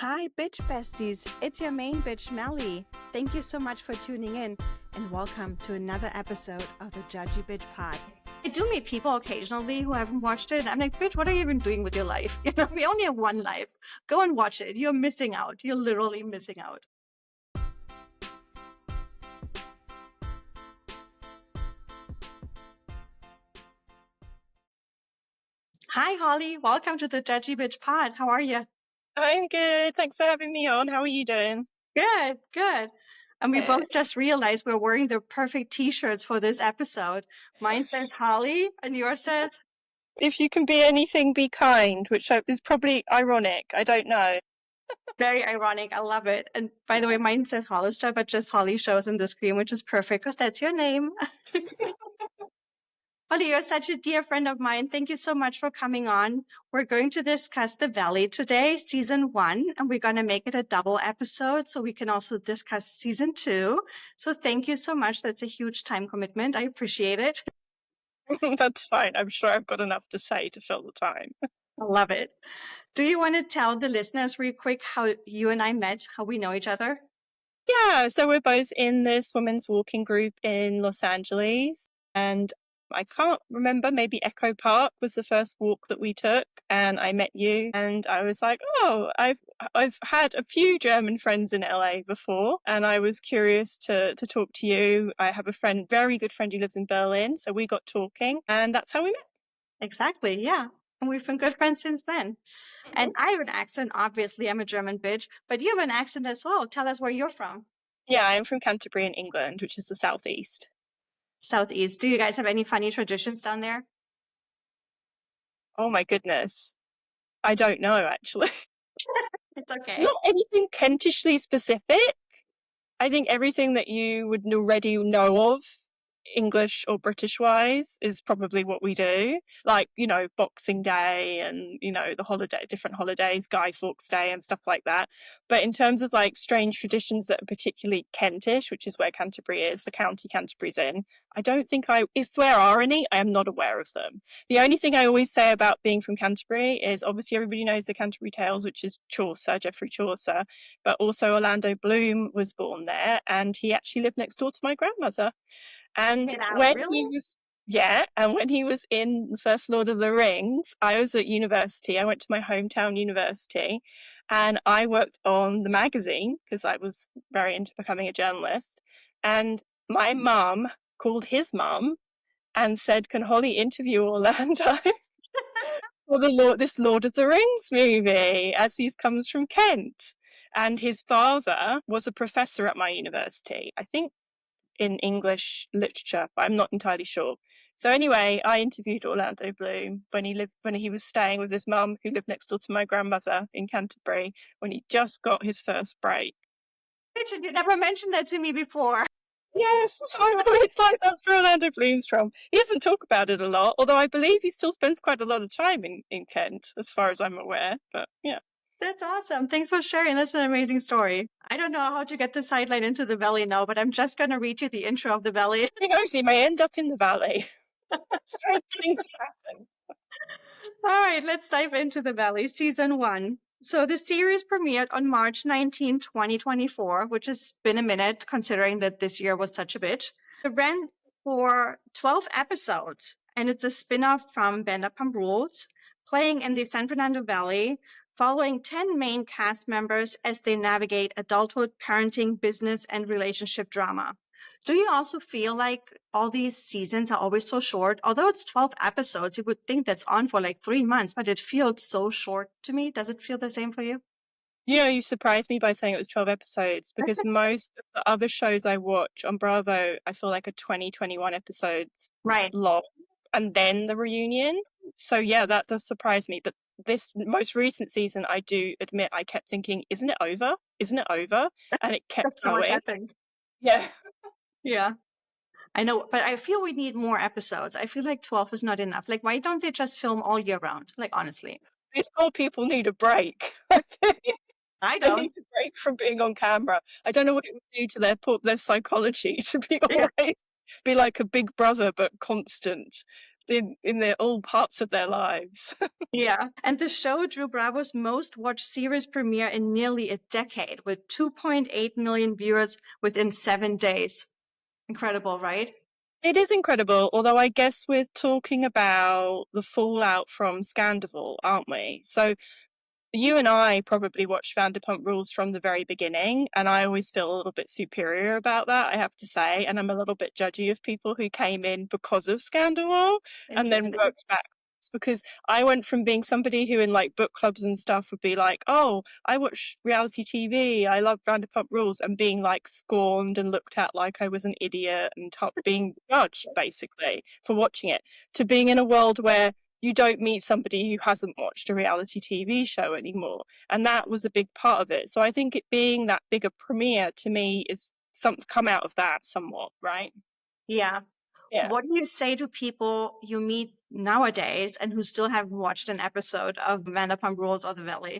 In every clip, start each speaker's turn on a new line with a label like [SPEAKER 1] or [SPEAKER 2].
[SPEAKER 1] Hi, bitch besties. It's your main bitch, Melly. Thank you so much for tuning in and welcome to another episode of the Judgy Bitch Pod. I do meet people occasionally who haven't watched it. I'm like, bitch, what are you even doing with your life? We only have one life. Go and watch it. You're missing out. You're literally missing out. Hi, Holly. Welcome to the Judgy Bitch Pod. How are you?
[SPEAKER 2] I'm good. Thanks for having me on. How are you doing?
[SPEAKER 1] Good, good. And we both just realized we're wearing the perfect t-shirts for this episode. Mine says Holly and yours says?
[SPEAKER 2] If you can be anything, be kind, which is probably ironic. I don't know.
[SPEAKER 1] Very ironic. I love it. And by the way, mine says Hollister, but just Holly shows in the screen, which is perfect because that's your name. Holly, you're such a dear friend of mine. Thank you so much for coming on. We're going to discuss The Valley today, season 1, and we're going to make it a double episode so we can also discuss season 2. So thank you so much. That's a huge time commitment. I appreciate it.
[SPEAKER 2] That's fine. I'm sure I've got enough to say to fill the time.
[SPEAKER 1] I love it. Do you want to tell the listeners real quick how you and I met, how we know each other?
[SPEAKER 2] Yeah, so we're both in this women's walking group in Los Angeles, and I can't remember, maybe Echo Park was the first walk that we took, and I met you, and I was like, oh, I've had a few German friends in LA before, and I was curious to talk to you. I have a friend, very good friend who lives in Berlin, so we got talking, and that's how we met.
[SPEAKER 1] Exactly, yeah. And we've been good friends since then. And I have an accent, obviously. I'm a German bitch, but you have an accent as well. Tell us where you're from.
[SPEAKER 2] Yeah, I'm from Canterbury in England, which is the southeast.
[SPEAKER 1] Southeast. Do you guys have any funny traditions down there?
[SPEAKER 2] Oh my goodness. I don't know, actually.
[SPEAKER 1] It's okay.
[SPEAKER 2] Not anything Kentishly specific. I think everything that you would already know of, English or British wise, is probably what we do. Like, Boxing Day and, the different holidays, Guy Fawkes Day and stuff like that. But in terms of like strange traditions that are particularly Kentish, which is where Canterbury is, the county Canterbury's in, I don't think if there are any, I am not aware of them. The only thing I always say about being from Canterbury is obviously everybody knows the Canterbury Tales, which is Chaucer, Geoffrey Chaucer, but also Orlando Bloom was born there, and he actually lived next door to my grandmother. And when he
[SPEAKER 1] Really?
[SPEAKER 2] was and when he was in the first Lord of the Rings, I was at university. I went to my hometown university, and I worked on the magazine because I was very into becoming a journalist. And my mum called his mum and said, "Can Holly interview Orlando for this Lord of the Rings movie, as he comes from Kent?" And his father was a professor at my university, I think in English literature, but I'm not entirely sure. So anyway, I interviewed Orlando Bloom when he was staying with his mum, who lived next door to my grandmother in Canterbury, when he just got his first break.
[SPEAKER 1] Richard, you never mentioned that to me before.
[SPEAKER 2] Yes, so I'm always like, that's where Orlando Bloom's from. He doesn't talk about it a lot, although I believe he still spends quite a lot of time in Kent, as far as I'm aware. But yeah.
[SPEAKER 1] That's awesome. Thanks for sharing. That's an amazing story. I don't know how to get the sideline into the Valley now, but I'm just going to read you the intro of the Valley.
[SPEAKER 2] Who knows, he may end up in the valley. Strange things happen.
[SPEAKER 1] All right, let's dive into the Valley, season 1. So the series premiered on March 19, 2024, which has been a minute considering that this year was such a bitch. It ran for 12 episodes, and it's a spin-off from Vanderpump Rules, playing in the San Fernando Valley, following 10 main cast members as they navigate adulthood, parenting, business, and relationship drama. Do you also feel like all these seasons are always so short? Although it's 12 episodes, you would think that's on for like 3 months, but it feels so short to me. Does it feel the same for you?
[SPEAKER 2] You surprised me by saying it was 12 episodes, because most of the other shows I watch on Bravo, I feel like are 21 episodes
[SPEAKER 1] Right.
[SPEAKER 2] long, and then the reunion. So yeah, that does surprise me. But this most recent season, I do admit, I kept thinking, isn't it over? Isn't it over? And it kept
[SPEAKER 1] That's so much
[SPEAKER 2] going.
[SPEAKER 1] happened.
[SPEAKER 2] Yeah.
[SPEAKER 1] Yeah. I know, but I feel we need more episodes. I feel like 12 is not enough. Like, why don't they just film all year round? Like, honestly.
[SPEAKER 2] These poor people need a break.
[SPEAKER 1] I
[SPEAKER 2] They
[SPEAKER 1] don't.
[SPEAKER 2] need a break from being on camera. I don't know what it would do to their psychology to be
[SPEAKER 1] Yeah.
[SPEAKER 2] always be like a big brother but constant. in their all parts of their lives.
[SPEAKER 1] Yeah. And the show drew Bravo's most watched series premiere in nearly a decade, with 2.8 million viewers within 7 days. Incredible, right?
[SPEAKER 2] It is incredible, although I guess we're talking about the fallout from Scandal, aren't we? So you and I probably watched Vanderpump Rules from the very beginning, and I always feel a little bit superior about that, I have to say. And I'm a little bit judgy of people who came in because of Scandal and then
[SPEAKER 1] Interesting.
[SPEAKER 2] worked back. Because I went from being somebody who in like book clubs and stuff would be like, oh, I watch reality TV, I love Vanderpump Rules, and being like scorned and looked at like I was an idiot and being judged basically for watching it, to being in a world where you don't meet somebody who hasn't watched a reality TV show anymore. And that was a big part of it. So I think it being that bigger premiere to me is come out of that somewhat, right?
[SPEAKER 1] Yeah.
[SPEAKER 2] Yeah.
[SPEAKER 1] What do you say to people you meet nowadays and who still haven't watched an episode of Vanderpump Rules or The Valley?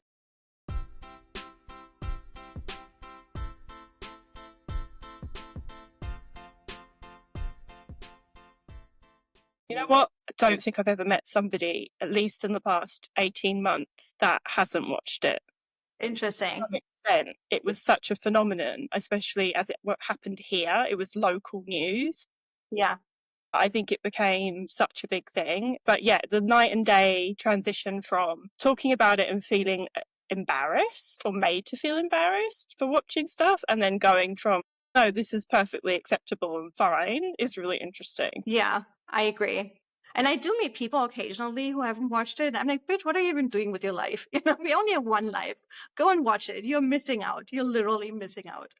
[SPEAKER 2] You know what? I don't think I've ever met somebody, at least in the past 18 months, that hasn't watched it.
[SPEAKER 1] Interesting.
[SPEAKER 2] To some extent, it was such a phenomenon, especially as what happened here. It was local news.
[SPEAKER 1] Yeah.
[SPEAKER 2] I think it became such a big thing. But yeah, the night and day transition from talking about it and feeling embarrassed or made to feel embarrassed for watching stuff, and then going from, no, this is perfectly acceptable and fine, is really interesting.
[SPEAKER 1] Yeah, I agree. And I do meet people occasionally who haven't watched it. I'm like, bitch, what are you even doing with your life? You know, we only have one life. Go and watch it. You're missing out. You're literally missing out.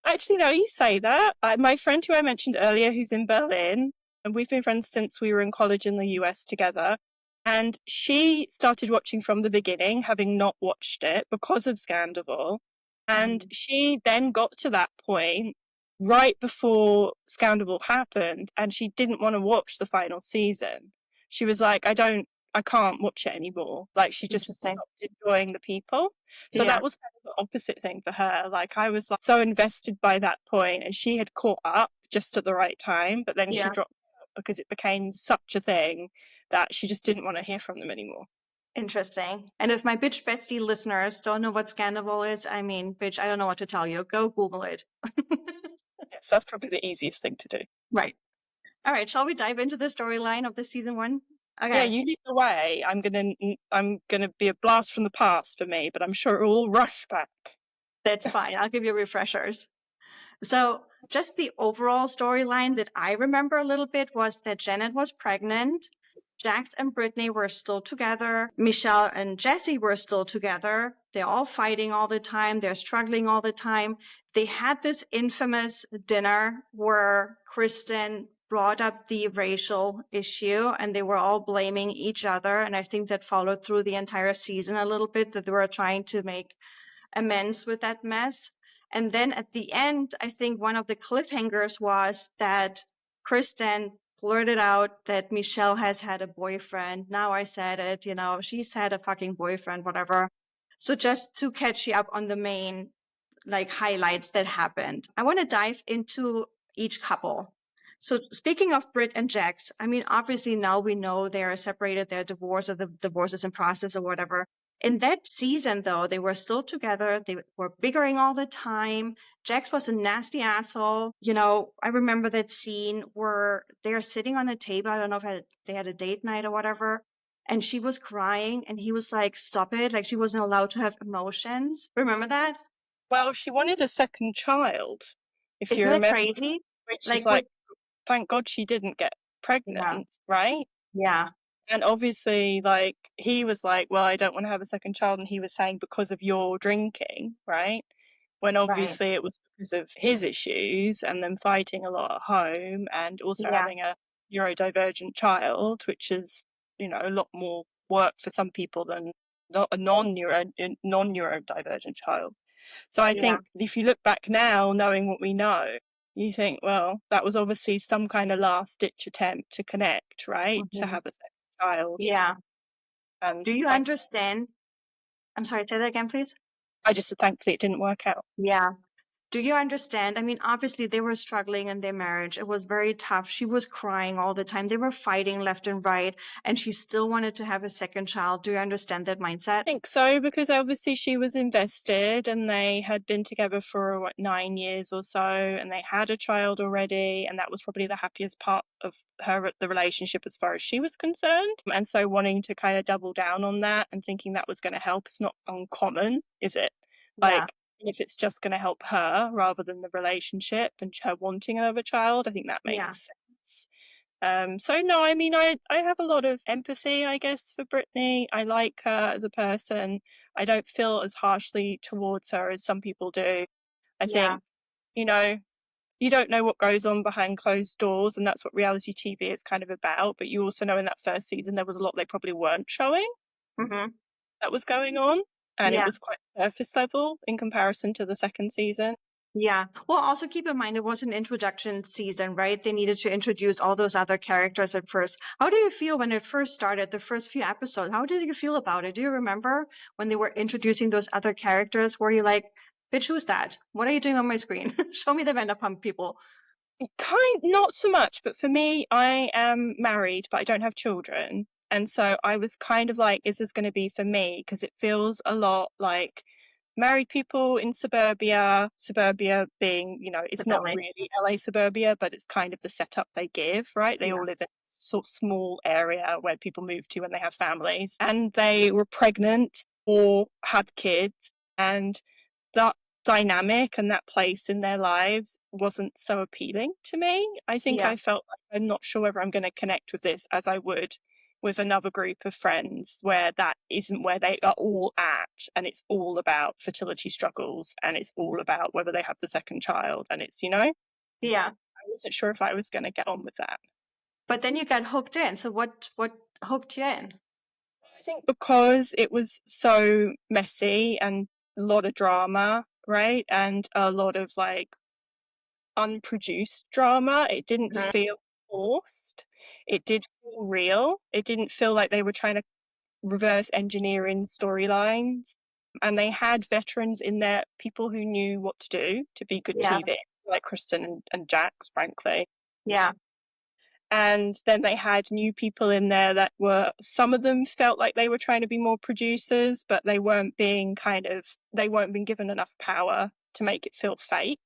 [SPEAKER 2] Actually, no, you say that. My friend who I mentioned earlier, who's in Berlin, and we've been friends since we were in college in the US together. And she started watching from the beginning, having not watched it because of Scandal. And she then got to that point right before Scandal happened, and she didn't want to watch the final season. She was like, I can't watch it anymore. Like, she just
[SPEAKER 1] Interesting.
[SPEAKER 2] stopped enjoying the people. So
[SPEAKER 1] Yeah.
[SPEAKER 2] that was kind of the opposite thing for her. Like, I was like so invested by that point, and she had caught up just at the right time, but then she
[SPEAKER 1] Yeah.
[SPEAKER 2] dropped out because it became such a thing that she just didn't want to hear from them anymore.
[SPEAKER 1] Interesting. And if my bitch bestie listeners don't know what Scandal is, I mean, bitch, I don't know what to tell you. Go Google it.
[SPEAKER 2] Yes, that's probably the easiest thing to do.
[SPEAKER 1] Right. All right. Shall we dive into the storyline of the season one? Okay.
[SPEAKER 2] Yeah, you lead the way. I'm gonna be a blast from the past for me, but I'm sure it will all rush back.
[SPEAKER 1] That's fine. I'll give you refreshers. So, just the overall storyline that I remember a little bit was that Janet was pregnant. Jax and Brittany were still together. Michelle and Jesse were still together. They're all fighting all the time. They're struggling all the time. They had this infamous dinner where Kristen brought up the racial issue and they were all blaming each other. And I think that followed through the entire season a little bit, that they were trying to make amends with that mess. And then at the end, I think one of the cliffhangers was that Kristen blurted out that Michelle has had a boyfriend. Now I said it, you know, she's had a fucking boyfriend, whatever. So just to catch you up on the main like highlights that happened, I want to dive into each couple. So speaking of Britt and Jax, I mean, obviously now we know they are separated, they're divorced, or the divorce is in process or whatever. In that season, though, they were still together. They were bickering all the time. Jax was a nasty asshole. You know, I remember that scene where they're sitting on the table. I don't know if they had a date night or whatever. And she was crying and he was like, stop it. Like she wasn't allowed to have emotions. Remember that?
[SPEAKER 2] Well, she wanted a second child, if you
[SPEAKER 1] Isn't that
[SPEAKER 2] remember,
[SPEAKER 1] crazy?
[SPEAKER 2] which is
[SPEAKER 1] Like, what?
[SPEAKER 2] like, thank God she didn't get
[SPEAKER 1] Yeah.
[SPEAKER 2] pregnant, right?
[SPEAKER 1] Yeah.
[SPEAKER 2] And obviously, like, he was like, well, I don't want to have a second child. And he was saying because of your drinking, right? When
[SPEAKER 1] Right.
[SPEAKER 2] obviously it was because of his issues and them fighting a lot at home and also
[SPEAKER 1] Yeah.
[SPEAKER 2] having a neurodivergent child, which is, a lot more work for some people than not a non-neurodivergent child. So I
[SPEAKER 1] Yeah.
[SPEAKER 2] think if you look back now, knowing what we know, you think, well, that was obviously some kind of last ditch attempt to connect, right? To
[SPEAKER 1] Mhm.
[SPEAKER 2] have a second child.
[SPEAKER 1] Yeah.
[SPEAKER 2] And
[SPEAKER 1] Do you understand? I'm sorry, say that again, please.
[SPEAKER 2] I just thankfully it didn't work out.
[SPEAKER 1] Yeah. Do you understand? I mean, obviously they were struggling in their marriage. It was very tough. She was crying all the time. They were fighting left and right, and she still wanted to have a second child. Do you understand that mindset?
[SPEAKER 2] I think so, because obviously she was invested and they had been together for 9 years or so, and they had a child already, and that was probably the happiest part of the relationship as far as she was concerned. And so wanting to kind of double down on that and thinking that was going to help is not uncommon, is it?
[SPEAKER 1] Yeah.
[SPEAKER 2] Like, if it's just going to help her rather than the relationship and her wanting another child, I think that
[SPEAKER 1] Yeah.
[SPEAKER 2] makes sense. So no, I mean, I have a lot of empathy, I guess, for Brittany. I like her as a person. I don't feel as harshly towards her as some people do. I
[SPEAKER 1] Yeah.
[SPEAKER 2] think, you know, you don't know what goes on behind closed doors, and that's what reality TV is kind of about. But you also know in that first season, there was a lot they probably weren't showing
[SPEAKER 1] Mm-hmm.
[SPEAKER 2] that was going on. And it
[SPEAKER 1] Yeah.
[SPEAKER 2] was quite surface level in comparison to the second season.
[SPEAKER 1] Yeah. Well, also keep in mind it was an introduction season, right? They needed to introduce all those other characters at first. How do you feel when it first started, the first few episodes? How did you feel about it? Do you remember when they were introducing those other characters? Were you like, bitch, who's that? What are you doing on my screen? Show me the Vanderpump people.
[SPEAKER 2] Not so much, but for me, I am married, but I don't have children. And so I was kind of like, is this going to be for me? Because it feels a lot like married people in suburbia being, it's not
[SPEAKER 1] Definitely.
[SPEAKER 2] really LA suburbia, but it's kind of the setup they give, right? They
[SPEAKER 1] Yeah.
[SPEAKER 2] all live in a sort of small area where people move to when they have families, and they were pregnant or had kids, and that dynamic and that place in their lives wasn't so appealing to me. I think
[SPEAKER 1] Yeah.
[SPEAKER 2] I felt like I'm not sure whether I'm going to connect with this as I would with another group of friends where that isn't where they are all at, and it's all about fertility struggles, and it's all about whether they have the second child, and it's,
[SPEAKER 1] Yeah.
[SPEAKER 2] I wasn't sure if I was going to get on with that.
[SPEAKER 1] But then you got hooked in. So what hooked you in?
[SPEAKER 2] I think because it was so messy and a lot of drama, right? And a lot of like unproduced drama. It didn't
[SPEAKER 1] Mhm.
[SPEAKER 2] feel forced. It did feel real. It didn't feel like they were trying to reverse engineering storylines. And they had veterans in there, people who knew what to do to be good
[SPEAKER 1] Yeah.
[SPEAKER 2] TV, like Kristen and Jax, frankly.
[SPEAKER 1] Yeah.
[SPEAKER 2] And then they had new people in there that were, some of them felt like they were trying to be more producers, but they weren't being given enough power to make it feel fake.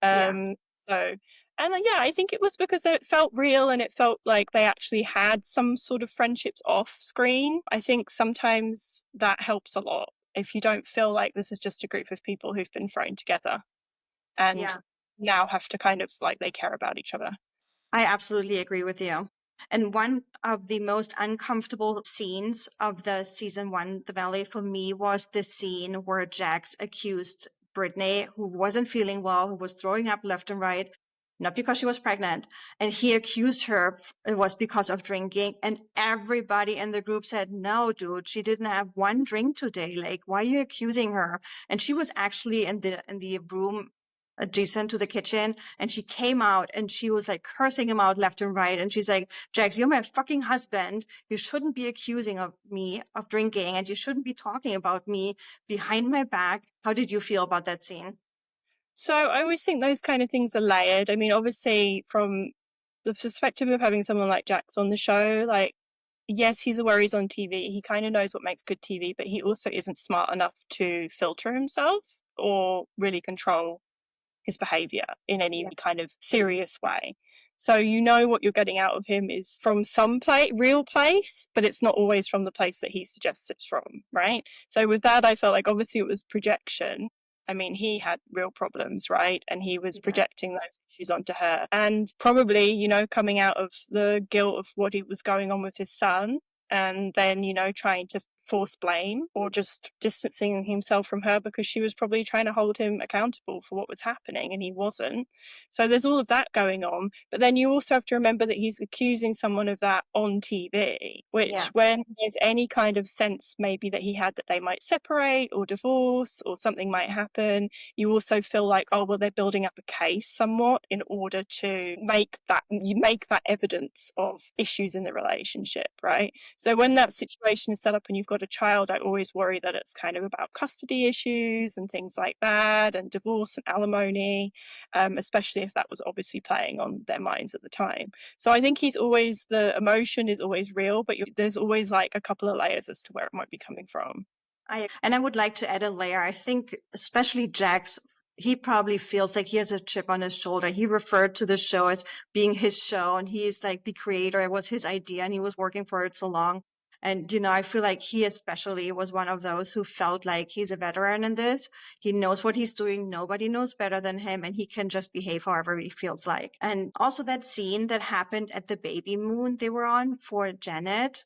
[SPEAKER 1] Yeah.
[SPEAKER 2] So, and yeah, I think it was because it felt real and it felt like they actually had some sort of friendships off screen. I think sometimes that helps a lot if you don't feel like this is just a group of people who've been thrown together and
[SPEAKER 1] Yeah.
[SPEAKER 2] now have to kind of like they care about each other.
[SPEAKER 1] I absolutely agree with you. And one of the most uncomfortable scenes of the season one, The Valley, for me was the scene where Jax accused Brittany, who wasn't feeling well, who was throwing up left and right, not because she was pregnant. And he accused her it was because of drinking. And everybody in the group said, no, dude, she didn't have one drink today. Like, why are you accusing her? And she was actually in the room adjacent to the kitchen, and she came out and she was like cursing him out left and right, and she's like, Jax, you're my fucking husband, you shouldn't be accusing of me of drinking, and you shouldn't be talking about me behind my back. How did you feel about that scene?
[SPEAKER 2] So I always think those kind of things are layered. I mean, obviously, from the perspective of having someone like Jax on the show, like, yes, he's aware he's on TV. He kind of knows what makes good TV, but he also isn't smart enough to filter himself or really control his behavior in any
[SPEAKER 1] Yeah.
[SPEAKER 2] kind of serious way. So you know what you're getting out of him is from some real place, but it's not always from the place that he suggests it's from, right? So with that, I felt like obviously it was projection. I mean, he had real problems, right? And he was
[SPEAKER 1] Yeah.
[SPEAKER 2] projecting those issues onto her. And probably, coming out of the guilt of what he was going on with his son, and then, trying to force blame or just distancing himself from her because she was probably trying to hold him accountable for what was happening and he wasn't. So there's all of that going on. But then you also have to remember that he's accusing someone of that on TV, which
[SPEAKER 1] Yeah.
[SPEAKER 2] when there's any kind of sense maybe that he had that they might separate or divorce or something might happen, you also feel like, oh, well, they're building up a case somewhat in order to make that evidence of issues in the relationship, right? So when that situation is set up and you've got a child, I always worry that it's kind of about custody issues and things like that, and divorce and alimony, especially if that was obviously playing on their minds at the time. So I think the emotion is always real, but there's always like a couple of layers as to where it might be coming from.
[SPEAKER 1] And I would like to add a layer. I think especially Jax, he probably feels like he has a chip on his shoulder. He referred to the show as being his show, and he's like the creator. It was his idea, and he was working for it so long. And, I feel like he especially was one of those who felt like he's a veteran in this. He knows what he's doing. Nobody knows better than him, and he can just behave however he feels like. And also that scene that happened at the Babymoon they were on for Janet,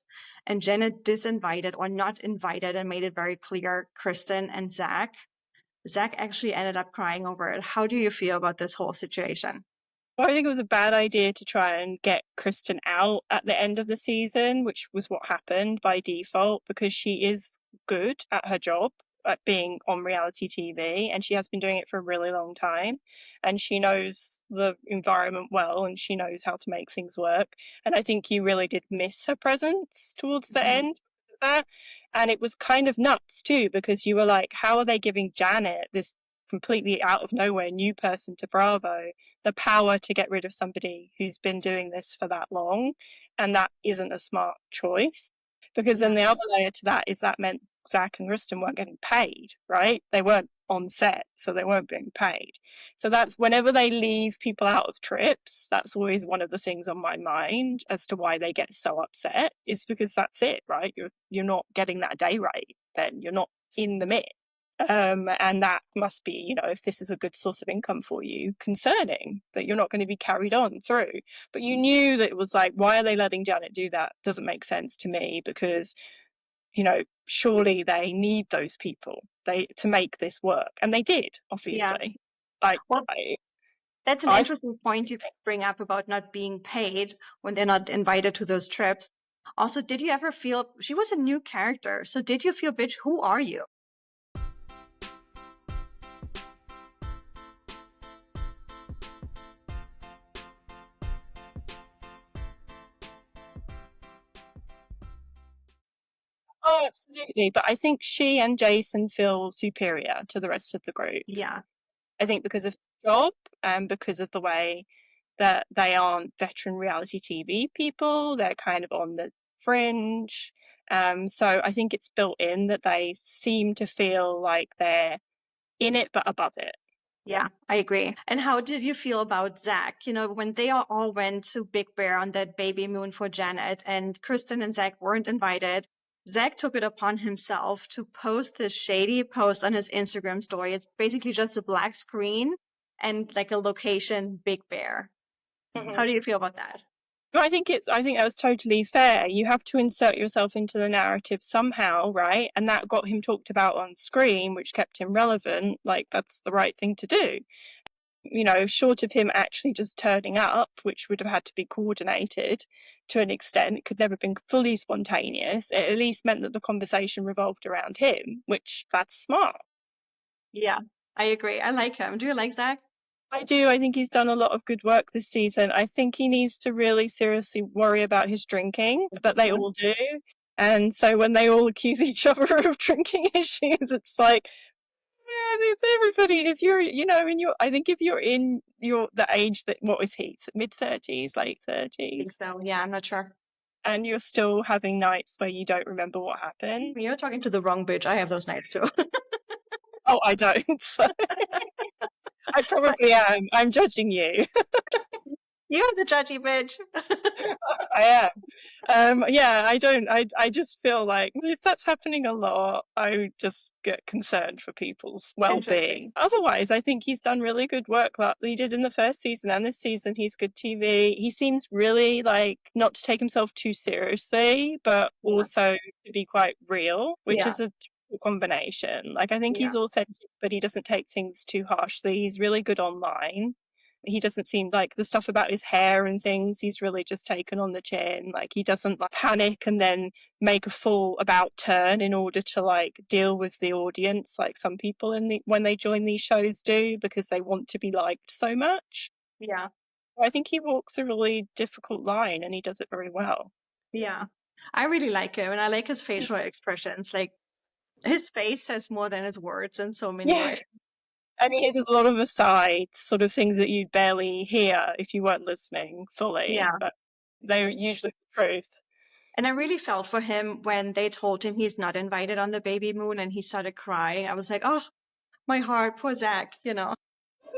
[SPEAKER 1] and Janet disinvited or not invited and made it very clear Kristen and Zach. Zach actually ended up crying over it. How do you feel about this whole situation?
[SPEAKER 2] Well, I think it was a bad idea to try and get Kristen out at the end of the season, which was what happened by default, because she is good at her job at being on reality TV, and she has been doing it for a really long time, and she knows the environment well, and she knows how to make things work. And I think you really did miss her presence towards the end of that. And it was kind of nuts too, because you were like, how are they giving Janet, this completely out of nowhere new person to Bravo, the power to get rid of somebody who's been doing this for that long? And that isn't a smart choice, because then the other layer to that is that meant Zach and Kristen weren't getting paid, right? They weren't on set, so they weren't being paid. So that's whenever they leave people out of trips, that's always one of the things on my mind as to why they get so upset, is because that's it, right? You're not getting that day rate, then you're not in the mix. And that must be, if this is a good source of income for you, concerning that you're not going to be carried on through. But you knew that it was like, why are they letting Janet do that? Doesn't make sense to me, because, surely they need those people to make this work. And they did, obviously.
[SPEAKER 1] Yeah. Well, that's an interesting point you bring up about not being paid when they're not invited to those trips. Also, did you ever feel she was a new character? So did you feel, bitch, who are you?
[SPEAKER 2] Oh, absolutely. But I think she and Jason feel superior to the rest of the group.
[SPEAKER 1] Yeah.
[SPEAKER 2] I think because of the job and because of the way that they aren't veteran reality TV people. They're kind of on the fringe. So I think it's built in that they seem to feel like they're in it but above it.
[SPEAKER 1] Yeah, I agree. And how did you feel about Zach? When they all went to Big Bear on that Babymoon for Janet and Kristen and Zach weren't invited, Zach took it upon himself to post this shady post on his Instagram story. It's basically just a black screen and like a location, Big Bear. How do you feel about that?
[SPEAKER 2] I think that was totally fair. You have to insert yourself into the narrative somehow, right? And that got him talked about on screen, which kept him relevant. Like, that's the right thing to do. Short of him actually just turning up, which would have had to be coordinated to an extent, it could never have been fully spontaneous. It at least meant that the conversation revolved around him, which that's smart.
[SPEAKER 1] Yeah, I agree. I like him. Do you like Zach?
[SPEAKER 2] I do. I think he's done a lot of good work this season. I think he needs to really seriously worry about his drinking, but they all do. And so when they all accuse each other of drinking issues, it's like, man, it's everybody. If you're, I think if you're in the age that, what was he, mid-30s, late 30s?
[SPEAKER 1] So, yeah, I'm not sure.
[SPEAKER 2] And you're still having nights where you don't remember what happened.
[SPEAKER 1] You're talking to the wrong bitch. I have those nights too.
[SPEAKER 2] Oh, I don't. So. I probably am. I'm judging you.
[SPEAKER 1] You're the judgy bitch.
[SPEAKER 2] I am. Yeah, I don't. I just feel like if that's happening a lot, I just get concerned for people's well-being. Otherwise, I think he's done really good work. Like he did in the first season and this season. He's good TV. He seems really like not to take himself too seriously, but also to be quite real, which is a combination. Like I think he's authentic, but he doesn't take things too harshly. He's really good online. He doesn't seem like the stuff about his hair and things, he's really just taken on the chin. Like he doesn't like panic and then make a full about turn in order to like deal with the audience like some people when they join these shows do, because they want to be liked so much.
[SPEAKER 1] Yeah.
[SPEAKER 2] I think he walks a really difficult line and he does it very well.
[SPEAKER 1] Yeah. I really like him, and I like his facial expressions. Like his face says more than his words in so many
[SPEAKER 2] Yeah.
[SPEAKER 1] ways.
[SPEAKER 2] And he has a lot of asides, sort of things that you'd barely hear if you weren't listening fully,
[SPEAKER 1] Yeah.
[SPEAKER 2] but they're usually the truth.
[SPEAKER 1] And I really felt for him when they told him he's not invited on the baby moon and he started crying. I was like, oh, my heart, poor Zach, you know?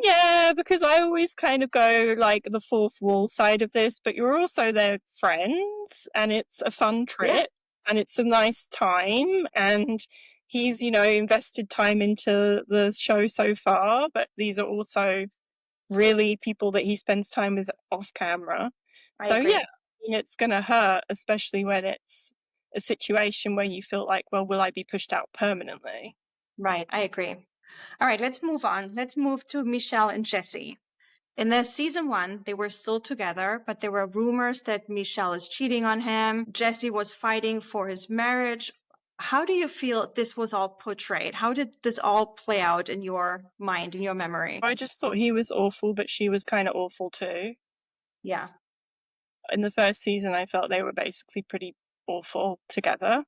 [SPEAKER 2] Yeah, because I always kind of go like the fourth wall side of this, but you're also their friends and it's a fun
[SPEAKER 1] Yeah.
[SPEAKER 2] trip and it's a nice time and he's, invested time into the show so far, but these are also really people that he spends time with off camera.
[SPEAKER 1] I
[SPEAKER 2] So yeah,
[SPEAKER 1] agree.
[SPEAKER 2] I mean, it's going to hurt, especially when it's a situation where you feel like, well, will I be pushed out permanently?
[SPEAKER 1] Right. I agree. All right, let's move on. Let's move to Michelle and Jesse. In the season one, they were still together, but there were rumors that Michelle is cheating on him. Jesse was fighting for his marriage. How do you feel this was all portrayed? How did this all play out in your mind, in your memory?
[SPEAKER 2] I just thought he was awful, but she was kind of awful too.
[SPEAKER 1] Yeah.
[SPEAKER 2] In the first season, I felt they were basically pretty awful together.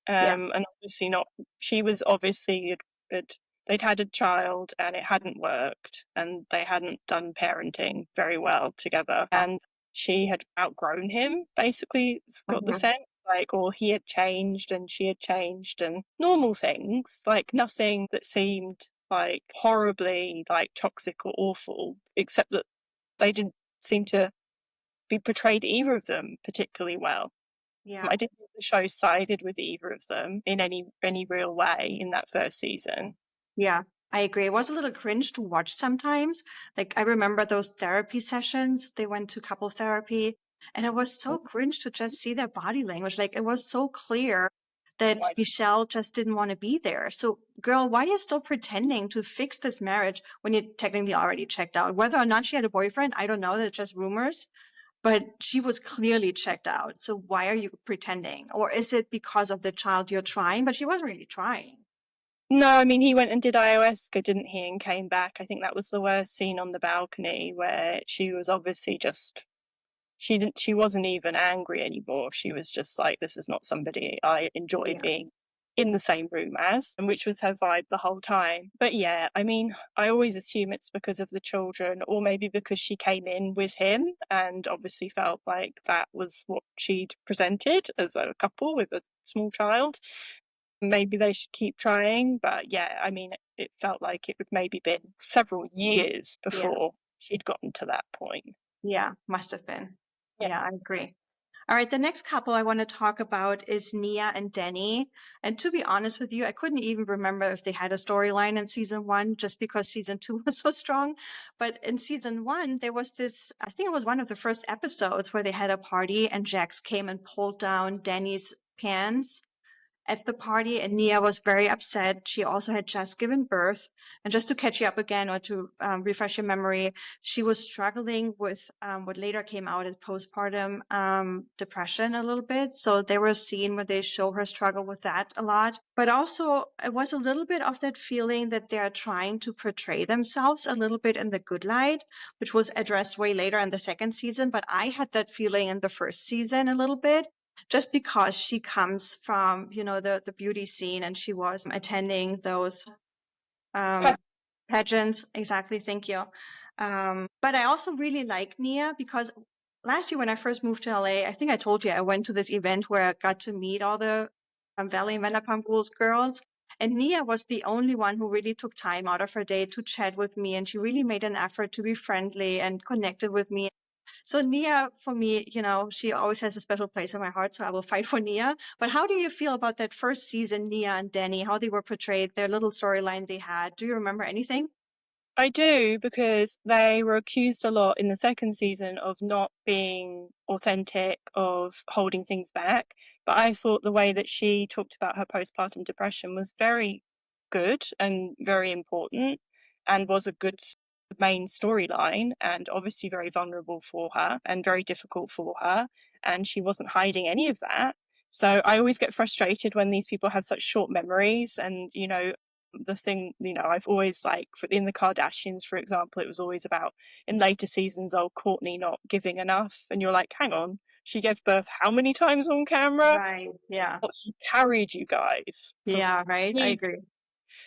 [SPEAKER 1] Yeah.
[SPEAKER 2] And obviously not. She was obviously they'd had a child and it hadn't worked, and they hadn't done parenting very well together. And she had outgrown him. Basically, it's got the
[SPEAKER 1] Mhm.
[SPEAKER 2] sense like, or he had changed and she had changed, and normal things, like nothing that seemed like horribly like toxic or awful, except that they didn't seem to be portrayed either of them particularly well.
[SPEAKER 1] Yeah.
[SPEAKER 2] I didn't think the show sided with either of them in any real way in that first season.
[SPEAKER 1] Yeah, I agree. It was a little cringe to watch sometimes. Like I remember those therapy sessions. They went to couple therapy and it was so cringe to just see their body language. Like it was so clear that Michelle just didn't want to be there. So girl, why are you still pretending to fix this marriage when you technically already checked out? Whether or not she had a boyfriend, I don't know. That's just rumors, but she was clearly checked out. So why are you pretending? Or is it because of the child you're trying? But she wasn't really trying.
[SPEAKER 2] No, I mean he went and did ayahuasca, didn't he, and came back. I think that was the worst scene on the balcony where she was obviously just she wasn't even angry anymore. She was just like, this is not somebody I enjoy
[SPEAKER 1] Yeah.
[SPEAKER 2] being in the same room as, and which was her vibe the whole time. But yeah, I mean, I always assume it's because of the children, or maybe because she came in with him and obviously felt like that was what she'd presented as a couple with a small child. Maybe they should keep trying, but yeah, I mean, it felt like it would maybe been several years
[SPEAKER 1] Yeah.
[SPEAKER 2] before she'd gotten to that point.
[SPEAKER 1] Yeah, must have been.
[SPEAKER 2] Yeah.
[SPEAKER 1] Yeah, I agree. All right, the next couple I want to talk about is Nia and Denny. And to be honest with you, I couldn't even remember if they had a storyline in season one just because season two was so strong. But in season one, there was this, I think it was one of the first episodes where they had a party and Jax came and pulled down Denny's pants at the party, and Nia was very upset. She also had just given birth. And just to catch you up again or to refresh your memory, she was struggling with what later came out as postpartum depression a little bit. So there was a scene where they show her struggle with that a lot. But also, it was a little bit of that feeling that they're trying to portray themselves a little bit in the good light, which was addressed way later in the second season. But I had that feeling in the first season a little bit just because she comes from, you know, the beauty scene and she was attending those pageants. Exactly. Thank you. But I also really like Nia because last year when I first moved to LA, I think I told you I went to this event where I got to meet all the Valley and Vanderpump Rules girls. And Nia was the only one who really took time out of her day to chat with me. And she really made an effort to be friendly and connected with me. So Nia, for me, you know, she always has a special place in my heart. So I will fight for Nia. But how do you feel about that first season, Nia and Danny, how they were portrayed, their little storyline they had? Do you remember anything?
[SPEAKER 2] I do, because they were accused a lot in the second season of not being authentic, of holding things back. But I thought the way that she talked about her postpartum depression was very good and very important and was a good main storyline, and obviously very vulnerable for her and very difficult for her. And she wasn't hiding any of that. So I always get frustrated when these people have such short memories, and the thing, I've always, like, in the Kardashians, for example, it was always about in later seasons, oh, Courtney not giving enough, and you're like, hang on, She gave birth how many times on camera?
[SPEAKER 1] Right. Yeah.
[SPEAKER 2] What she carried you guys for
[SPEAKER 1] Yeah. Right. I
[SPEAKER 2] years.
[SPEAKER 1] agree.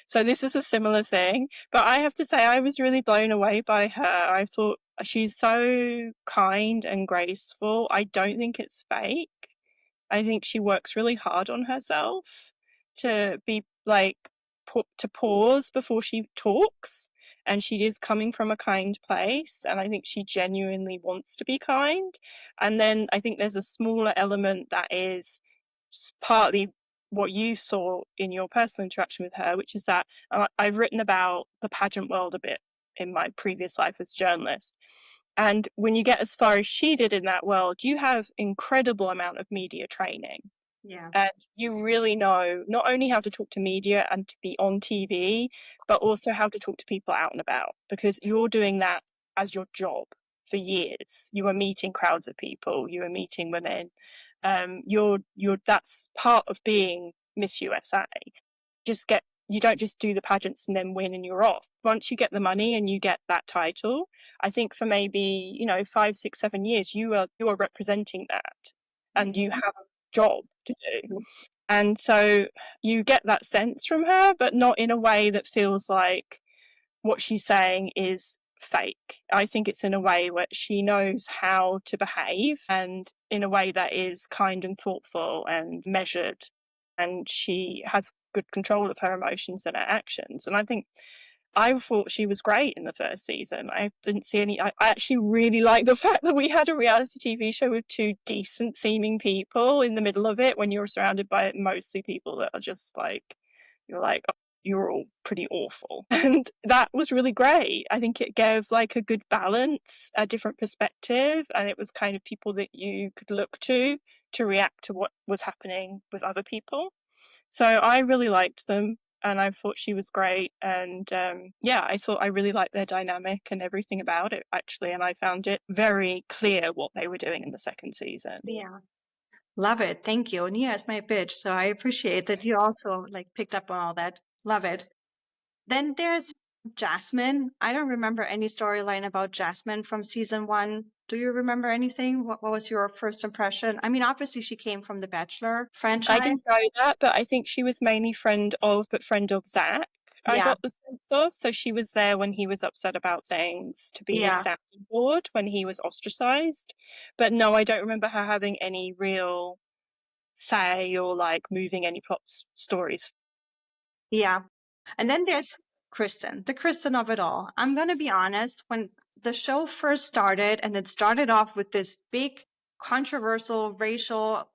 [SPEAKER 2] So this is a similar thing, but I have to say I was really blown away by her. I thought she's so kind and graceful. I don't think it's fake. I think she works really hard on herself to be like to pause before she talks, and she is coming from a kind place, and I think she genuinely wants to be kind. And then I think there's a smaller element that is partly what you saw in your personal interaction with her, which is that I've written about the pageant world a bit in my previous life as a journalist. And when you get as far as she did in that world, you have incredible amount of media training.
[SPEAKER 1] Yeah.
[SPEAKER 2] And you really know not only how to talk to media and to be on TV, but also how to talk to people out and about, because you're doing that as your job for years. You are meeting crowds of people, you are meeting women. You're that's part of being Miss USA. You don't just do the pageants and then win and you're off. Once you get the money and you get that title, I think for maybe 5, 6, 7 years you are representing that, and you have a job to do. And so you get that sense from her, but not in a way that feels like what she's saying is fake. I think it's in a way where she knows how to behave, and in a way that is kind and thoughtful and measured, and she has good control of her emotions and her actions. And I thought she was great in the first season. I didn't see any. I actually really like the fact that we had a reality TV show with two decent seeming people in the middle of it, when you're surrounded by mostly people that are just like, you're like, oh, you're all pretty awful. And that was really great. I think it gave like a good balance, a different perspective, and it was kind of people that you could look to react to what was happening with other people. So I really liked them, and I thought she was great. And I thought I really liked their dynamic and everything about it, actually. And I found it very clear what they were doing in the second season.
[SPEAKER 1] Yeah. Love it. Thank you. Nia is my bitch. So I appreciate that you also like picked up on all that. Love it. Then there's Jasmine. I don't remember any storyline about Jasmine from season 1. Do you remember anything? What was your first impression? I mean, obviously she came from the Bachelor
[SPEAKER 2] I
[SPEAKER 1] franchise.
[SPEAKER 2] didn't know that, but I think she was mainly friend of Zach. I
[SPEAKER 1] Yeah.
[SPEAKER 2] got the sense of. So she was there when he was upset about things, to be his
[SPEAKER 1] Yeah.
[SPEAKER 2] sounding board when he was ostracized. But no, I don't remember her having any real say or like moving any plot stories.
[SPEAKER 1] Yeah. And then there's Kristen, the Kristen of it all. I'm going to be honest, when the show first started and it started off with this big controversial racial,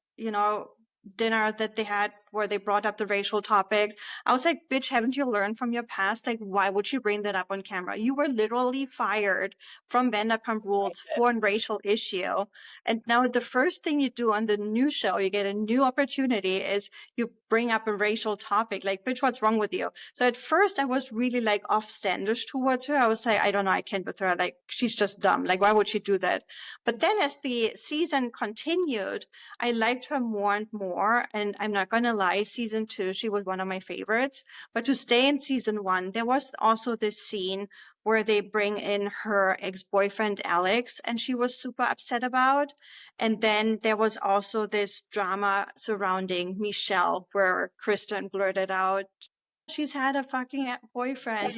[SPEAKER 1] dinner that they had where they brought up the racial topics, I was like, bitch, haven't you learned from your past? Like, why would you bring that up on camera? You were literally fired from Vanderpump Rules for a racial issue. And now the first thing you do on the new show, you get a new opportunity, is you bring up a racial topic. Like, bitch, what's wrong with you? So at first I was really like off-standish towards her. I was like, I don't know, I can't with her. Like, she's just dumb. Like, why would she do that? But then as the season continued, I liked her more and more. And I'm not going to lie, season 2, she was one of my favorites. But to stay in season 1, there was also this scene where they bring in her ex-boyfriend, Alex, and she was super upset about. And then there was also this drama surrounding Michelle, where Kristen blurted out, she's had a fucking boyfriend,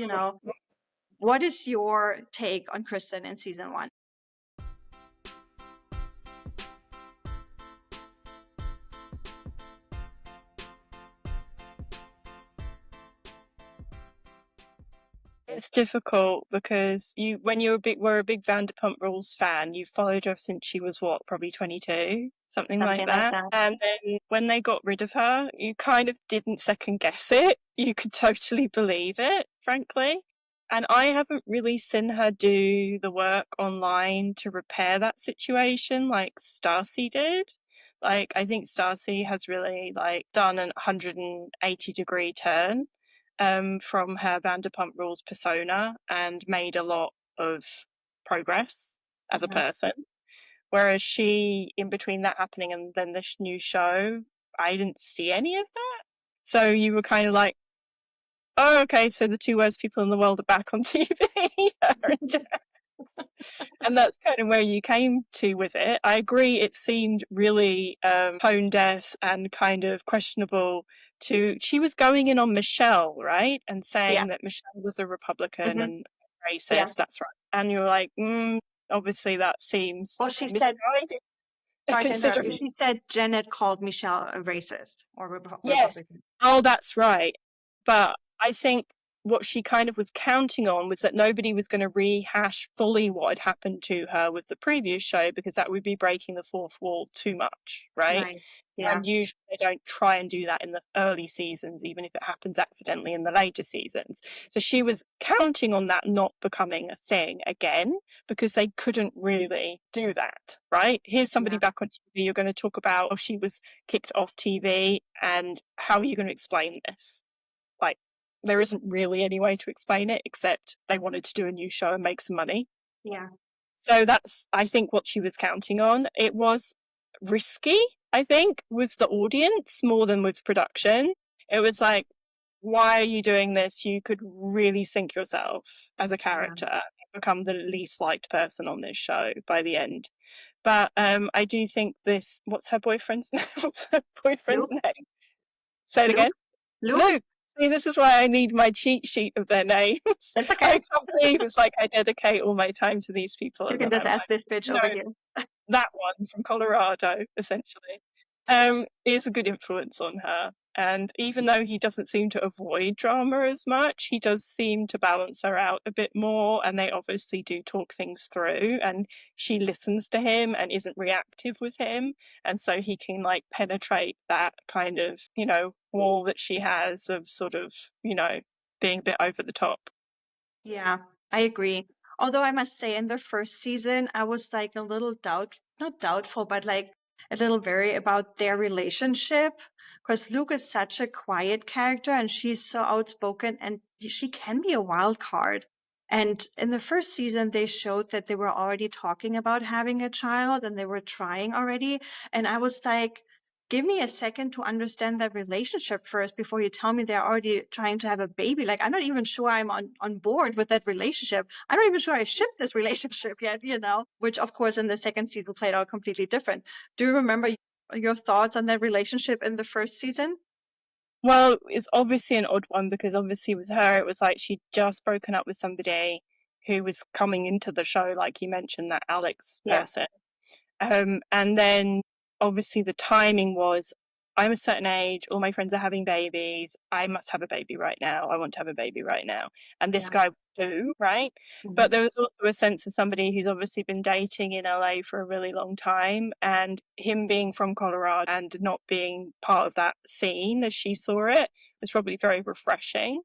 [SPEAKER 1] What is your take on Kristen in season 1?
[SPEAKER 2] It's difficult because when were a big Vanderpump Rules fan, you followed her since she was probably 22, something like that. And then when they got rid of her, you kind of didn't second guess it. You could totally believe it, frankly. And I haven't really seen her do the work online to repair that situation like Stacy did. Like, I think Stacy has really done an 180-degree turn from her Vanderpump Rules persona and made a lot of progress as a person. Whereas she, in between that happening and then this new show, I didn't see any of that. So you were kind of like, oh, okay, so the two worst people in the world are back on TV. And that's kind of where you came to with it. I agree, it seemed really tone deaf and kind of questionable. She was going in on Michelle, right? And
[SPEAKER 1] Yeah.
[SPEAKER 2] saying that Michelle was a Republican
[SPEAKER 1] Hmm.
[SPEAKER 2] and
[SPEAKER 1] Yeah.
[SPEAKER 2] racist, that's right. And you're like, obviously that seems
[SPEAKER 1] Well, she said,
[SPEAKER 2] misguided,
[SPEAKER 1] sorry to interrupt you.
[SPEAKER 2] considering.
[SPEAKER 1] She said Janet called Michelle a racist or
[SPEAKER 2] Yes.
[SPEAKER 1] Republican.
[SPEAKER 2] Oh, that's right. But I think what she kind of was counting on was that nobody was going to rehash fully what had happened to her with the previous show, because that would be breaking the fourth wall too much, right?
[SPEAKER 1] Right. Yeah.
[SPEAKER 2] And usually they don't try and do that in the early seasons, even if it happens accidentally in the later seasons. So she was counting on that not becoming a thing again, because they couldn't really do that, right? Here's somebody
[SPEAKER 1] Yeah.
[SPEAKER 2] back on TV, you're going to talk about, oh, she was kicked off TV, and how are you going to explain this? Like, there isn't really any way to explain it except they wanted to do a new show and make some money.
[SPEAKER 1] Yeah.
[SPEAKER 2] So that's, I think, what she was counting on. It was risky, I think, with the audience more than with production. It was like, why are you doing this? You could really sink yourself as a
[SPEAKER 1] Yeah.
[SPEAKER 2] character, become the least liked person on this show by the end. But I do think this. What's her boyfriend's name? What's her boyfriend's
[SPEAKER 1] Luke?
[SPEAKER 2] name? Say it again.
[SPEAKER 1] Luke? Luke?
[SPEAKER 2] Luke. See, this is why I need my cheat sheet of their names.
[SPEAKER 1] It's
[SPEAKER 2] I
[SPEAKER 1] okay.
[SPEAKER 2] can't believe it's like I dedicate all my time to these people,
[SPEAKER 1] You
[SPEAKER 2] and
[SPEAKER 1] can
[SPEAKER 2] then
[SPEAKER 1] just
[SPEAKER 2] I'm
[SPEAKER 1] ask
[SPEAKER 2] like,
[SPEAKER 1] this bitch
[SPEAKER 2] no,
[SPEAKER 1] over here.
[SPEAKER 2] that one from Colorado, essentially, is a good influence on her. And even though he doesn't seem to avoid drama as much, he does seem to balance her out a bit more. And they obviously do talk things through. And she listens to him and isn't reactive with him. And so he can like penetrate that kind of, wall that she has of sort of, being a bit over the top.
[SPEAKER 1] Yeah, I agree. Although I must say, in the first season, I was like a little not doubtful, but like a little wary about their relationship. Because Luke is such a quiet character and she's so outspoken and she can be a wild card. And in the first season, they showed that they were already talking about having a child and they were trying already. And I was like, give me a second to understand that relationship first before you tell me they're already trying to have a baby. Like, I'm not even sure I'm on board with that relationship. I'm not even sure I ship this relationship yet, which of course in the second season played out completely different. Do you remember your thoughts on that relationship in the first season?
[SPEAKER 2] Well, it's obviously an odd one because obviously with her, it was like she'd just broken up with somebody who was coming into the show, like you mentioned, that Alex
[SPEAKER 1] Yeah.
[SPEAKER 2] person. And then obviously the timing was, I'm a certain age, all my friends are having babies, I must have a baby right now, I want to have a baby right now. And this
[SPEAKER 1] Yeah.
[SPEAKER 2] guy would do, right?
[SPEAKER 1] Mhm.
[SPEAKER 2] But there was also a sense of somebody who's obviously been dating in LA for a really long time, and him being from Colorado and not being part of that scene as she saw it was probably very refreshing,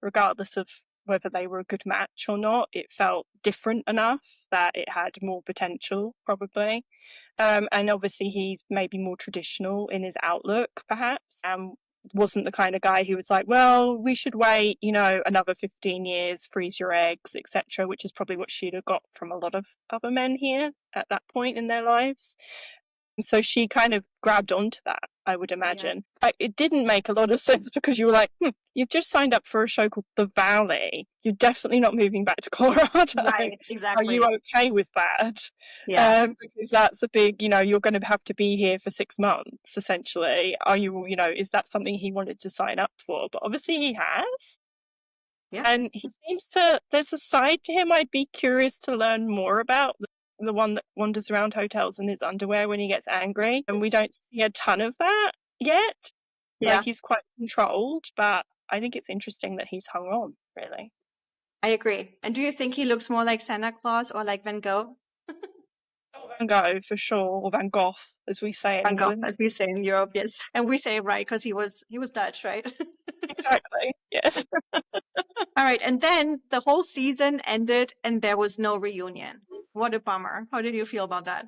[SPEAKER 2] regardless of whether they were a good match or not. It felt different enough that it had more potential, probably. And obviously, he's maybe more traditional in his outlook, perhaps, and wasn't the kind of guy who was like, well, we should wait, another 15 years, freeze your eggs, etc., which is probably what she'd have got from a lot of other men here at that point in their lives. So she kind of grabbed onto that, I would
[SPEAKER 1] Yeah.
[SPEAKER 2] imagine. It didn't make a lot of sense because you were like, you've just signed up for a show called The Valley. You're definitely not moving back to Colorado.
[SPEAKER 1] Right.
[SPEAKER 2] Are you
[SPEAKER 1] Exactly.
[SPEAKER 2] okay with that?
[SPEAKER 1] Yeah.
[SPEAKER 2] Because that's a big, you're going to have to be here for 6 months, essentially. Are you, is that something he wanted to sign up for? But obviously he has.
[SPEAKER 1] Yeah.
[SPEAKER 2] And he seems to, there's a side to him I'd be curious to learn more about. The one that wanders around hotels in his underwear when he gets angry. And we don't see a ton of that yet. Like,
[SPEAKER 1] Yeah.
[SPEAKER 2] he's quite controlled, but I think it's interesting that he's hung on, really.
[SPEAKER 1] I agree. And do you think he looks more like Santa Claus or like Van Gogh?
[SPEAKER 2] Oh, Van Gogh, for sure, or Van Gogh, as we say in
[SPEAKER 1] Van Gogh,
[SPEAKER 2] England.
[SPEAKER 1] as we say in Europe, yes. And we say it right because he was Dutch, right?
[SPEAKER 2] Exactly, yes.
[SPEAKER 1] All right. And then the whole season ended and there was no reunion. What a bummer. How did you feel about that?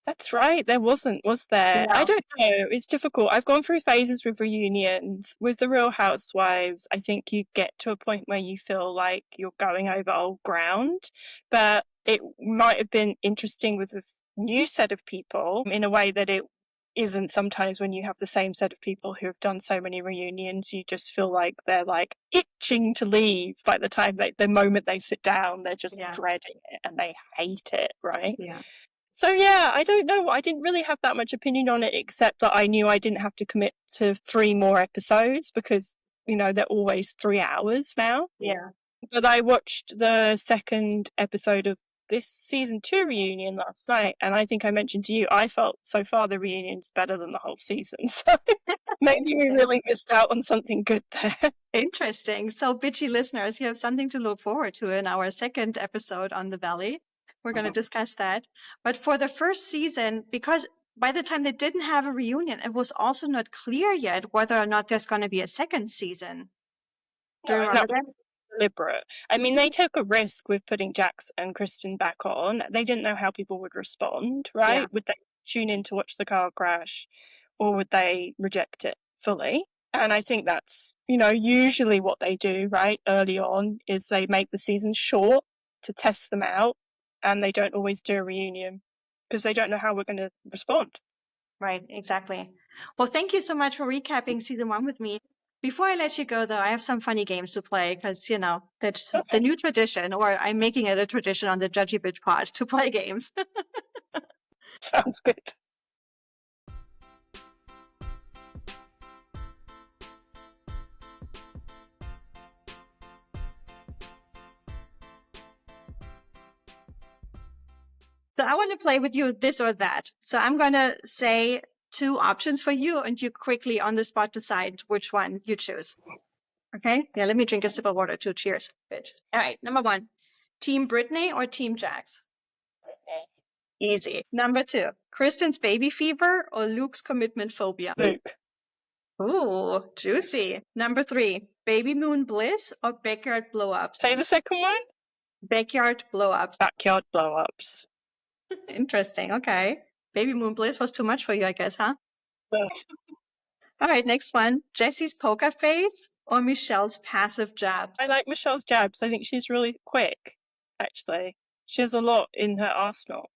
[SPEAKER 2] That's right. There wasn't, was there? I
[SPEAKER 1] No.
[SPEAKER 2] don't know. It's difficult. I've gone through phases with reunions. With the Real Housewives, I think you get to a point where you feel like you're going over old ground. But it might have been interesting with a new set of people in a way that it isn't sometimes when you have the same set of people who have done so many reunions, you just feel like they're like itching to leave by the time the moment they sit down, they're just dreading it and they hate it, right?
[SPEAKER 1] Yeah.
[SPEAKER 2] So yeah, I don't know. I didn't really have that much opinion on it, except that I knew I didn't have to commit to 3 more episodes because, they're always 3 hours now.
[SPEAKER 1] Yeah.
[SPEAKER 2] But I watched the second episode of this season 2 reunion last night, and I think I mentioned to you, I felt so far the reunion's better than the whole season. So maybe we really missed out on something good there.
[SPEAKER 1] Interesting. So, bitchy listeners, you have something to look forward to in our second episode on the Valley. We're going to discuss that. But for the first season, because by the time they didn't have a reunion, it was also not clear yet whether or not there's going to be a second season. Do you remember that?
[SPEAKER 2] Deliberate. I mean, they took a risk with putting Jax and Kristen back on. They didn't know how people would respond, right?
[SPEAKER 1] Yeah.
[SPEAKER 2] Would they tune in to watch the car crash, or would they reject it fully? And I think that's, usually what they do, right? Early on is they make the season short to test them out, and they don't always do a reunion because they don't know how we're going to respond.
[SPEAKER 1] Right, exactly. Well, thank you so much for recapping season 1 with me. Before I let you go, though, I have some funny games to play because, that's the new tradition, or I'm making it a tradition on the Judgy Bitch pod to play games.
[SPEAKER 2] Sounds good.
[SPEAKER 1] So I want to play with you this or that. So I'm going to say 2 options for you, and you quickly on the spot decide which one you choose. Okay? Yeah, let me drink a sip of water too. Cheers, bitch. All right, number 1. Team Britney or Team Jax? Easy. Number 2. Kristen's baby fever or Luke's commitment phobia?
[SPEAKER 2] Luke.
[SPEAKER 1] Ooh, juicy. Number 3. Babymoon bliss or backyard blowups?
[SPEAKER 2] Say the second one?
[SPEAKER 1] Backyard blowups.
[SPEAKER 2] Backyard blowups.
[SPEAKER 1] Interesting. Okay. Babymoon bliss was too much for you, I guess, huh?
[SPEAKER 2] Ugh.
[SPEAKER 1] All right, next one. Jesse's poker face or Michelle's passive jabs?
[SPEAKER 2] I like Michelle's jabs. I think she's really quick, actually. She has a lot in her arsenal.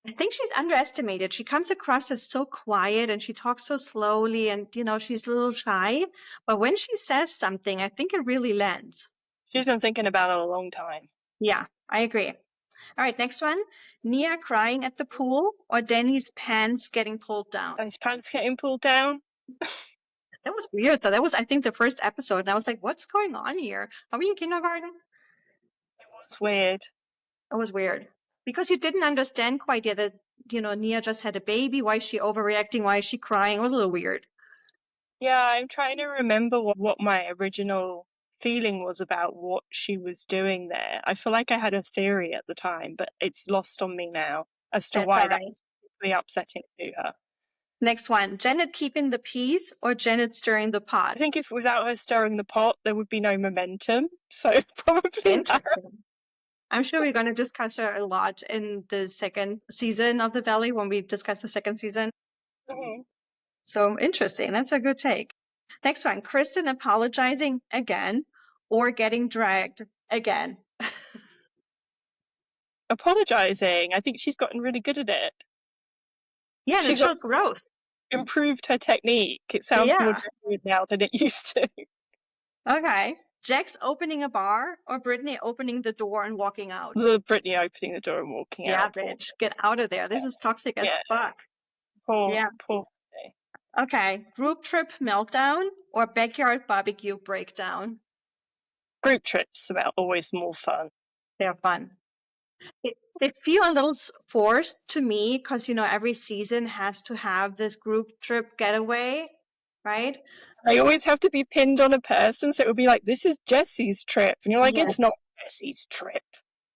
[SPEAKER 1] I think she's underestimated. She comes across as so quiet and she talks so slowly and, she's a little shy. But when she says something, I think it really lands.
[SPEAKER 2] She's been thinking about it a long time.
[SPEAKER 1] Yeah, I agree. All right, next one. Nia crying at the pool or Danny's pants getting pulled down?
[SPEAKER 2] Danny's pants getting pulled down?
[SPEAKER 1] That was weird, though. That was, I think, the first episode. And I was like, what's going on here? Are we in kindergarten?
[SPEAKER 2] It was weird.
[SPEAKER 1] It was weird. Because you didn't understand quite yet that, Nia just had a baby. Why is she overreacting? Why is she crying? It was a little weird.
[SPEAKER 2] Yeah, I'm trying to remember what my original feeling was about what she was doing there. I feel like I had a theory at the time, but it's lost on me now as to why that was really upsetting to her.
[SPEAKER 1] Next one. Janet keeping the peace or Janet stirring the pot?
[SPEAKER 2] I think if without her stirring the pot, there would be no momentum. So probably
[SPEAKER 1] Interesting. I'm sure we're going to discuss her a lot in the second season of The Valley when we discuss the second season.
[SPEAKER 2] Mm-hmm.
[SPEAKER 1] So interesting. That's a good take. Next one. Kristen apologizing again or getting dragged again?
[SPEAKER 2] Apologizing. I think she's gotten really good at it.
[SPEAKER 1] Yeah, it shows growth.
[SPEAKER 2] Improved her technique. It sounds more genuine now than it used to.
[SPEAKER 1] Okay. Jax opening a bar or Brittany opening the door and walking out?
[SPEAKER 2] Brittany opening the door and walking out.
[SPEAKER 1] Yeah, bitch. Get out of there. This is toxic as fuck.
[SPEAKER 2] Poor.
[SPEAKER 1] Okay. Group trip meltdown or backyard barbecue breakdown?
[SPEAKER 2] Group trips are always more fun.
[SPEAKER 1] They're fun. They feel a little forced to me because, every season has to have this group trip getaway, right?
[SPEAKER 2] They always have to be pinned on a person. So it would be like, this is Jesse's trip. And you're like, It's not Jesse's trip.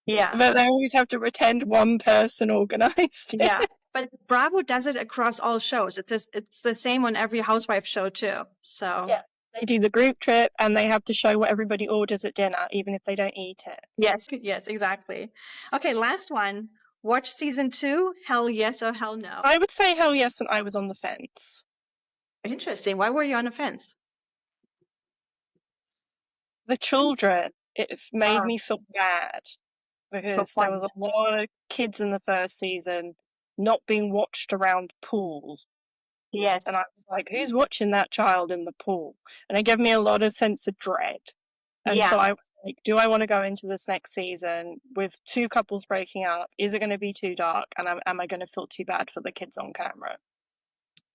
[SPEAKER 1] Yeah.
[SPEAKER 2] But they always have to pretend one person organized it.
[SPEAKER 1] Yeah. But Bravo does it across all shows. It's the same on every housewife show too. So
[SPEAKER 2] yeah. They do the group trip and they have to show what everybody orders at dinner, even if they don't eat it.
[SPEAKER 1] Yes, exactly. Okay, last one. Watch season 2, hell yes or hell no?
[SPEAKER 2] I would say hell yes, and I was on the fence.
[SPEAKER 1] Interesting. Why were you on the fence?
[SPEAKER 2] The children. It made me feel bad because there was a lot of kids in the first season not being watched around pools.
[SPEAKER 1] Yes.
[SPEAKER 2] And I was like, who's watching that child in the pool? And it gave me a lot of sense of dread. And
[SPEAKER 1] Yeah.
[SPEAKER 2] so I was like, do I want to go into this next season with two couples breaking up? Is it going to be too dark? And am I going to feel too bad for the kids on camera?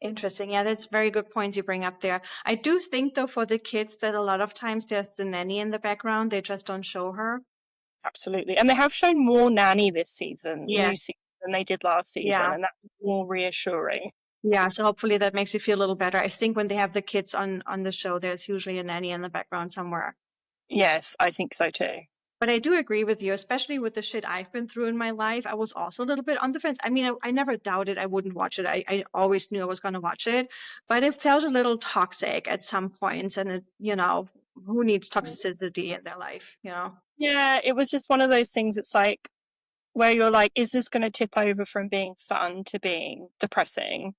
[SPEAKER 1] Interesting. Yeah, that's very good points you bring up there. I do think, though, for the kids that a lot of times there's the nanny in the background. They just don't show her.
[SPEAKER 2] Absolutely. And they have shown more nanny this season,
[SPEAKER 1] Yeah.
[SPEAKER 2] new season, than they did last season.
[SPEAKER 1] Yeah.
[SPEAKER 2] And that's more reassuring.
[SPEAKER 1] Yeah. So hopefully that makes you feel a little better. I think when they have the kids on the show, there's usually a nanny in the background somewhere.
[SPEAKER 2] Yes, I think so too.
[SPEAKER 1] But I do agree with you, especially with the shit I've been through in my life. I was also a little bit on the fence. I mean, I never doubted I wouldn't watch it. I always knew I was going to watch it, but it felt a little toxic at some points. And who needs toxicity in their life,
[SPEAKER 2] Yeah, it was just one of those things. It's like where you're like, is this going to tip over from being fun to being depressing?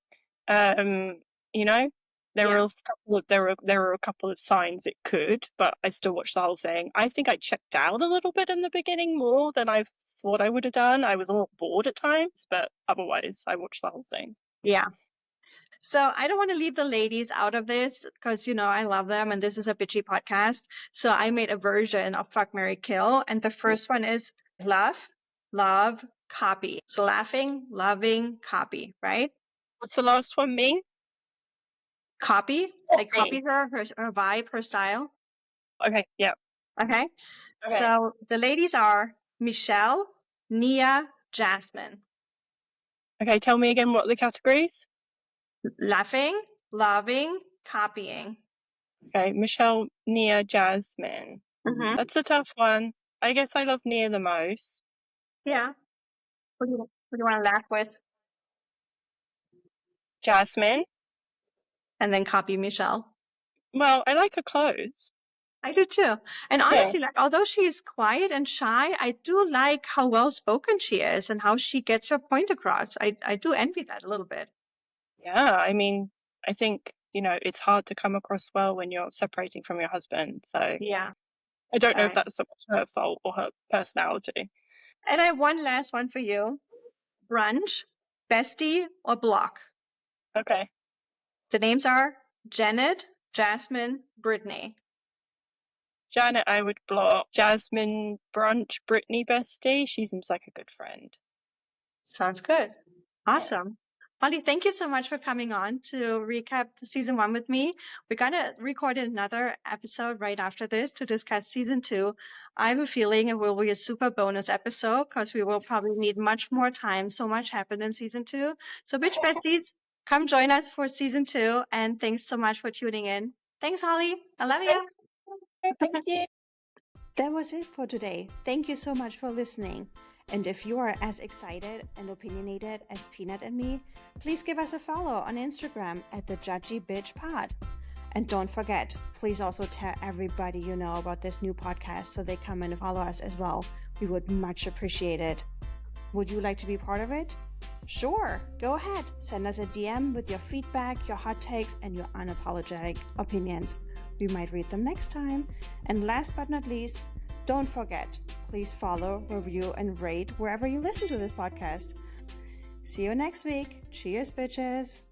[SPEAKER 2] You know, there
[SPEAKER 1] Yeah.
[SPEAKER 2] were a couple of there were a couple of signs it could, but I still watched the whole thing. I think I checked out a little bit in the beginning more than I thought I would have done. I was a little bored at times, but otherwise I watched the whole thing.
[SPEAKER 1] Yeah. So I don't want to leave the ladies out of this because, I love them and this is a bitchy podcast. So I made a version of Fuck, Marry, Kill. And the first one is love, love, copy. So laughing, loving, copy, right?
[SPEAKER 2] What's the last one mean?
[SPEAKER 1] Copy, like copy her vibe, her style.
[SPEAKER 2] Okay, yeah.
[SPEAKER 1] Okay.
[SPEAKER 2] Okay.
[SPEAKER 1] So the ladies are Michelle, Nia, Jasmine.
[SPEAKER 2] Okay, tell me again what are the categories?
[SPEAKER 1] Laughing, loving, copying.
[SPEAKER 2] Okay, Michelle, Nia, Jasmine.
[SPEAKER 1] Mm-hmm.
[SPEAKER 2] That's a tough one. I guess I love Nia the most.
[SPEAKER 1] Yeah. What do you want to laugh with?
[SPEAKER 2] Jasmine.
[SPEAKER 1] And then copy Michelle.
[SPEAKER 2] Well, I like her clothes.
[SPEAKER 1] I do too. And honestly, although she is quiet and shy, I do like how well spoken she is and how she gets her point across. I do envy that a little bit.
[SPEAKER 2] Yeah, I mean, I think, it's hard to come across well when you're separating from your husband. So
[SPEAKER 1] Yeah.
[SPEAKER 2] I don't know if
[SPEAKER 1] Right.
[SPEAKER 2] that's so much her fault or her personality.
[SPEAKER 1] And I have one last one for you. Brunch, bestie, or block.
[SPEAKER 2] Okay.
[SPEAKER 1] The names are Janet, Jasmine, Brittany.
[SPEAKER 2] Janet, I would block. Jasmine, brunch, Brittany, bestie. She seems like a good friend.
[SPEAKER 1] Sounds good. Awesome. Holly, thank you so much for coming on to recap season 1 with me. We're going to record another episode right after this to discuss season 2. I have a feeling it will be a super bonus episode because we will probably need much more time. So much happened in season 2. So bitch besties, come join us for season 2. And thanks so much for tuning in. Thanks, Holly. I love you.
[SPEAKER 2] Thank you.
[SPEAKER 1] That was it for today. Thank you so much for listening. And if you are as excited and opinionated as Peanut and me, please give us a follow on Instagram at the Judgy Bitch Pod. And don't forget, please also tell everybody you know about this new podcast so they come and follow us as well. We would much appreciate it. Would you like to be part of it? Sure, go ahead. Send us a DM with your feedback, your hot takes, and your unapologetic opinions. We might read them next time. And last but not least, don't forget, please follow, review, and rate wherever you listen to this podcast. See you next week. Cheers, bitches.